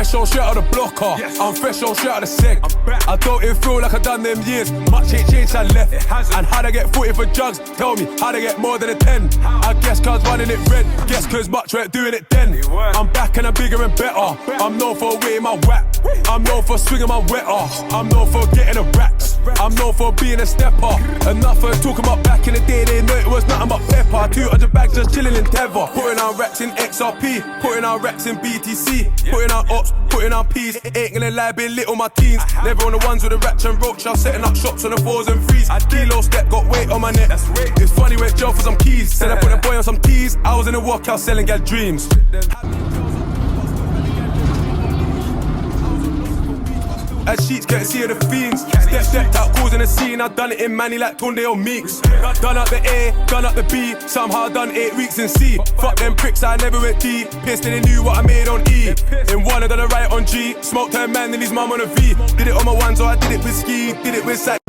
fresh on straight out of the blocker. I'm fresh on straight out of the seg. I don't even feel like I done them years. Much ain't changed and left. And how'd I get 40 for drugs? Tell me, how'd I get more than a 10? I guess cause running it red. Guess cause much weren't doing it then. I'm back and I'm bigger and better. I'm known for weighing my whack. I'm known for swinging my wetter. I'm known for getting the racks. I'm known for being a stepper. Enough for talking about back in the day, they know it was nothing but pepper. 200 bags just chilling in Tether. Putting our racks in XRP, putting our racks in BTC, putting our ops, putting our P's. Ain't gonna lie, been lit on my teens. Never on the ones with the rats and roach. I'm setting up shops on the 4s and 3s. Kilo step, got weight on my neck. It's funny, went jail for some keys. Said I put a boy on some teas. I was in the walkout selling gal dreams. As sheets couldn't see the fiends. Stepped out, causing a scene. I done it in Manny like Tunde or Meeks. Done up the A, done up the B. Somehow done 8 weeks in C. Fuck them pricks, I never went deep. Pissed and they knew what I made on E. In one, I done a riot on G. Smoked her man and his mum on a V. Did it on my ones or I did it with ski. Did it with sack.